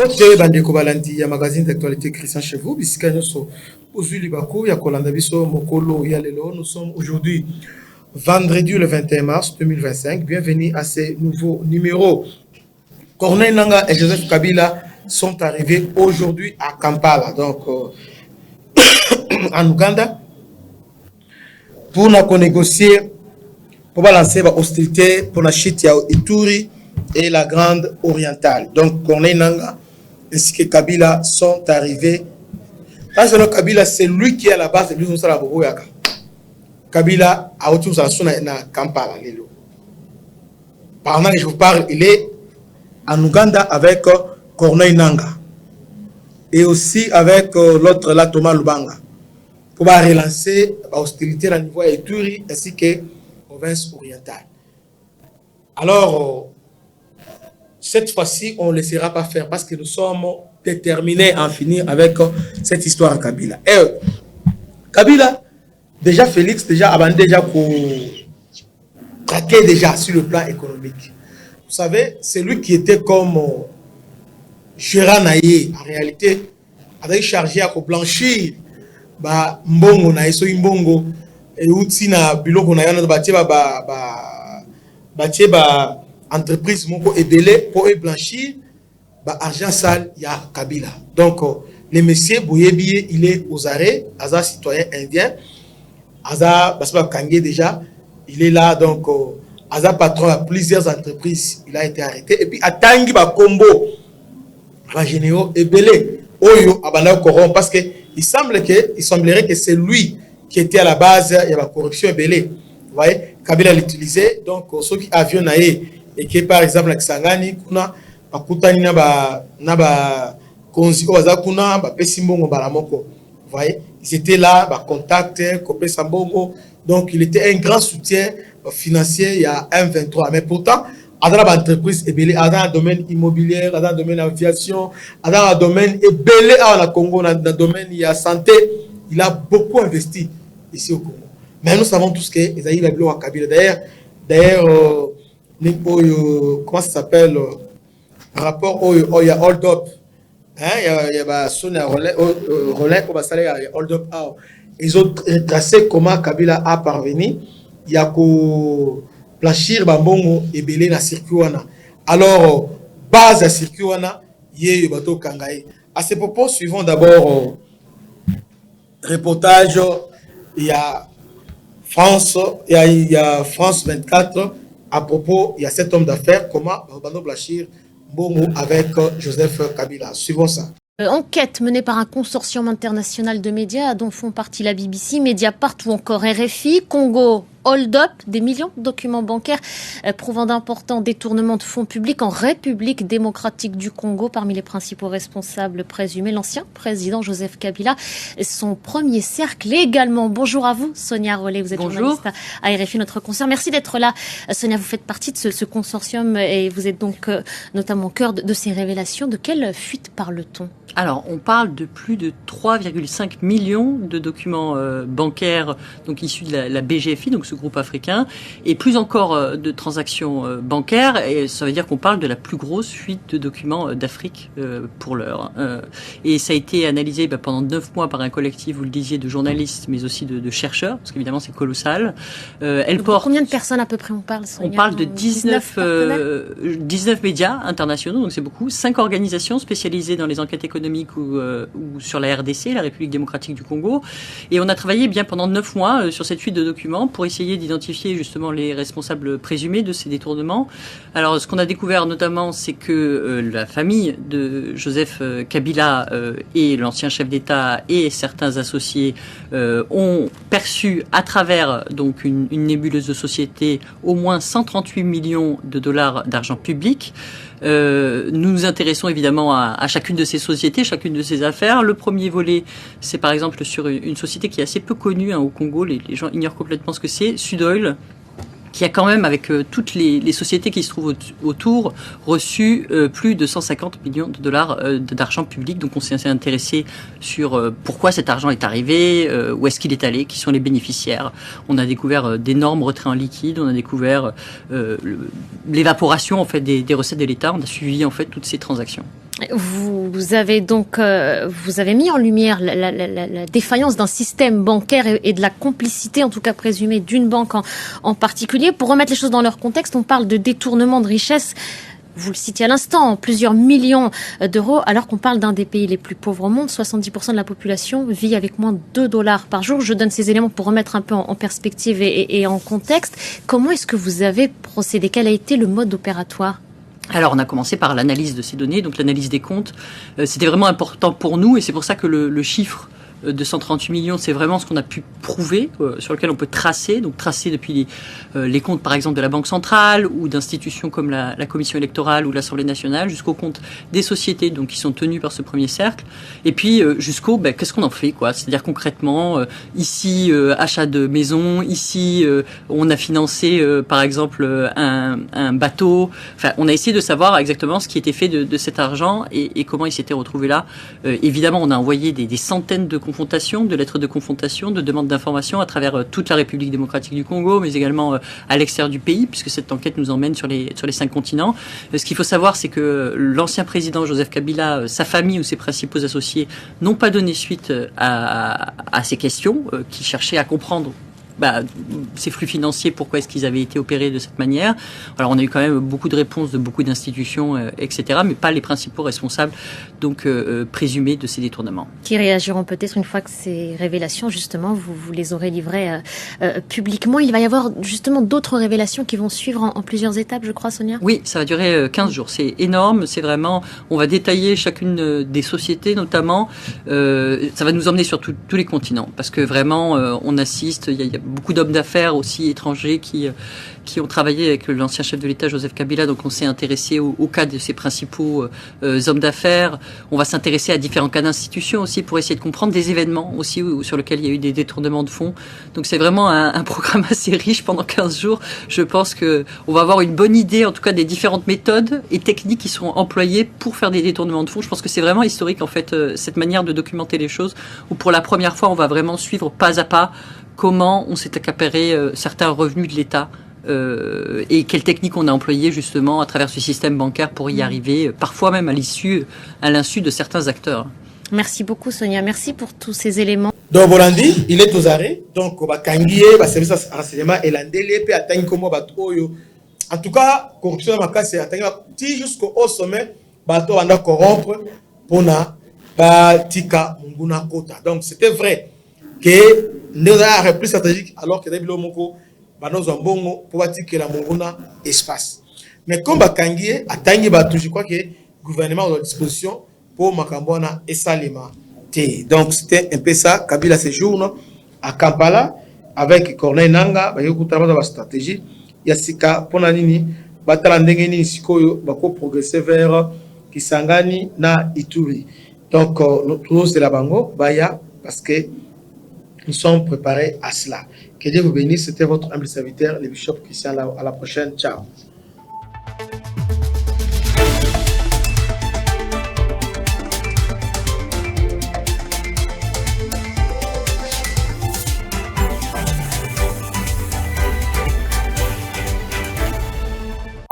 Bote bandeko balandi ya magazine d'actualité Christian Chevaux, bisika nyoso ozuli bako ya kolanda biso mokolo ya lelo. Nous sommes aujourd'hui vendredi le 21 mars 2025. Bienvenue à ce nouveau numéro. Corneille Nangaa et Joseph Kabila sont arrivés aujourd'hui à Kampala, donc en Ouganda, pour négocier, pour balancer la hostilité pour la chute ya Ituri et la Grande Orientale. Donc Corneille Nangaa ainsi que Kabila sont arrivés. Kabila, c'est lui qui est à la base de l'Union Salabouyaka. Kabila a autour de la Kampala. Pendant que je vous parle, il est en Ouganda avec Corneille Nangaa et aussi avec l'autre là, Thomas Lubanga, pour relancer l'hostilité à niveau Ituri ainsi que province orientale. Alors, cette fois-ci, on ne laissera pas faire parce que nous sommes déterminés à en finir avec cette histoire à Kabila. Et Kabila, déjà Félix, avant déjà traqué déjà sur le plan économique. Vous savez, c'est lui qui était comme Gérard Naye, en réalité, avec chargé à blanchir mbongo na eso imbongo et outi na biloko na yana batie entreprise moko ebele pour blanchir argent sale ya Kabila. Donc le monsieur Boyebié, il est aux arrêts, Aza citoyen indien, Aza Basba Kangé déjà, il est là, donc Aza patron à plusieurs entreprises, il a été arrêté. Et puis à Tangi Bakombo, en général, ebele Oyo abana corrompt parce que il semblerait que c'est lui qui était à la base de la corruption ebele. Vous voyez, Kabila l'utilisait, donc ceux qui avion naé et qui par exemple la Kisangani kuna bakutani na ba konzi oza kuna ba pesimbongo balamoko. Vous voyez, ils étaient là, ba contact copé sambongo, donc il était un grand soutien financier il y a M23, mais pourtant dans l'entreprise ebele, dans le domaine immobilier, dans le domaine aviation, dans le domaine ebele à Congo, dans le domaine de la santé, il a beaucoup investi ici au Congo. Mais nous savons tous que Esaïe Babilo à Kabila. D'ailleurs, comment ça s'appelle, rapport au il y a hold up, il y a sonné relais pour passer à hold up. Ils ont tracé comment Kabila a parvenu. Il y a que blanchir bambongo et belé na circuit wana. Alors base à circuit wana yé bato kangaye. À ces propos, suivons d'abord reportage. Il y a France, il y a France 24 à propos, il y a cet homme d'affaires, comment Bando Blachir Bongo avec Joseph Kabila. Suivons ça. Enquête menée par un consortium international de médias dont font partie la BBC, Mediapart ou encore RFI, Congo. Hold-up, des millions de documents bancaires prouvant d'importants détournements de fonds publics en République démocratique du Congo. Parmi les principaux responsables présumés, l'ancien président Joseph Kabila, son premier cercle également. Bonjour à vous, Sonia Rollet, vous êtes journaliste à RFI, notre consoeur. Merci d'être là. Sonia, vous faites partie de ce consortium et vous êtes donc notamment au cœur de ces révélations. De quelle fuite parle-t-on ? Alors, on parle de plus de 3,5 millions de documents bancaires, donc issus de la BGFI, donc ce groupe africain, et plus encore de transactions bancaires. Et ça veut dire qu'on parle de la plus grosse fuite de documents d'Afrique pour l'heure. Et ça a été analysé pendant 9 mois par un collectif, vous le disiez, de journalistes, mais aussi de chercheurs, parce qu'évidemment c'est colossal. Combien de personnes à peu près on parle, Sonia ? On parle de 19 médias internationaux, donc c'est beaucoup, 5 organisations spécialisées dans les enquêtes économiques ou sur la RDC, la République démocratique du Congo. Et on a travaillé bien pendant 9 mois sur cette fuite de documents pour essayer d'identifier justement les responsables présumés de ces détournements. Alors, ce qu'on a découvert notamment, c'est que la famille de Joseph Kabila et l'ancien chef d'État et certains associés ont perçu à travers donc une nébuleuse de société au moins 138 millions de dollars d'argent public. Nous nous intéressons évidemment à chacune de ces sociétés, chacune de ces affaires. Le premier volet, c'est par exemple sur une société qui est assez peu connue au Congo, les gens ignorent complètement ce que c'est, Sudoil, qui a quand même, avec toutes les sociétés qui se trouvent autour, reçu plus de 150 millions de dollars d'argent public. Donc on s'est intéressé sur pourquoi cet argent est arrivé, où est-ce qu'il est allé, qui sont les bénéficiaires. On a découvert d'énormes retraits en liquide, on a découvert l'évaporation en fait des recettes de l'État. On a suivi en fait toutes ces transactions. Vous avez donc vous avez mis en lumière la défaillance d'un système bancaire et de la complicité, en tout cas présumée, d'une banque en particulier. Pour remettre les choses dans leur contexte, on parle de détournement de richesse. Vous le citiez à l'instant, plusieurs millions d'euros, alors qu'on parle d'un des pays les plus pauvres au monde. 70% de la population vit avec moins de $2 par jour. Je donne ces éléments pour remettre un peu en perspective et en contexte. Comment est-ce que vous avez procédé? Quel a été le mode opératoire? Alors, on a commencé par l'analyse de ces données, donc l'analyse des comptes. C'était vraiment important pour nous et c'est pour ça que le chiffre de 138 millions, c'est vraiment ce qu'on a pu prouver, sur lequel on peut tracer, donc tracer depuis les comptes par exemple de la Banque centrale ou d'institutions comme la Commission électorale ou l'Assemblée nationale, jusqu'aux comptes des sociétés donc qui sont tenues par ce premier cercle, et puis jusqu'au qu'est-ce qu'on en fait, quoi. C'est-à-dire concrètement, ici achat de maison, ici on a financé par exemple un bateau. Enfin, on a essayé de savoir exactement ce qui était fait de cet argent et comment il s'était retrouvé là. Évidemment, on a envoyé des centaines de de lettres de confrontation, de demandes d'information à travers toute la République démocratique du Congo, mais également à l'extérieur du pays, puisque cette enquête nous emmène sur les 5 continents. Ce qu'il faut savoir, c'est que l'ancien président Joseph Kabila, sa famille ou ses principaux associés n'ont pas donné suite à ces questions, qui cherchaient à comprendre ces flux financiers, pourquoi est-ce qu'ils avaient été opérés de cette manière. Alors on a eu quand même beaucoup de réponses de beaucoup d'institutions, etc., mais pas les principaux responsables, donc présumés de ces détournements. Qui réagiront peut-être une fois que ces révélations, justement, vous les aurez livrées publiquement. Il va y avoir justement d'autres révélations qui vont suivre en plusieurs étapes, je crois, Sonia? Oui, ça va durer 15 jours. C'est énorme, c'est vraiment... On va détailler chacune des sociétés, notamment. Ça va nous emmener sur tous les continents, parce que vraiment, on assiste... Il y a beaucoup d'hommes d'affaires aussi étrangers qui ont travaillé avec l'ancien chef de l'État Joseph Kabila, donc on s'est intéressé au cas de ses principaux hommes d'affaires. On va s'intéresser à différents cas d'institutions aussi pour essayer de comprendre des événements aussi sur lesquels il y a eu des détournements de fonds. Donc c'est vraiment un programme assez riche pendant 15 jours. Je pense que on va avoir une bonne idée en tout cas des différentes méthodes et techniques qui seront employées pour faire des détournements de fonds. Je pense que c'est vraiment historique en fait cette manière de documenter les choses où pour la première fois on va vraiment suivre pas à pas comment on s'est accaparé certains revenus de l'État et quelles techniques on a employées justement à travers ce système bancaire pour y arriver, parfois même à l'insu de certains acteurs. Merci beaucoup Sonia, merci pour tous ces éléments. Donc Bolandi, il est aux arrêts, donc Bakangié, service de renseignement et l'Andélé peut atteindre comme Batoyo. En tout cas, corruption dans ma cas, c'est atteindre jusqu'au sommet, Bato va corrompre pour na Batika Munguna Kota. Donc c'était vrai que nous avons plus stratégique alors que Debilo Moko Banos Ambongo pour que la Munguna espace. Mais comme Bakangié atteindre Bato, je crois que le gouvernement a à disposition pour Makambona et Salima. Donc c'était un peu ça. Kabila séjourne à Kampala avec Corneille Nanga, il y a une stratégie. Yassika Ponanini, Batalandengeni Sikoyo, Bako progresser vers Kisangani na Ituri. Donc nous c'est la Bango, Baya, parce que nous sommes préparés à cela. Que Dieu vous bénisse, c'était votre humble serviteur, le bishop Christian. À la prochaine, ciao.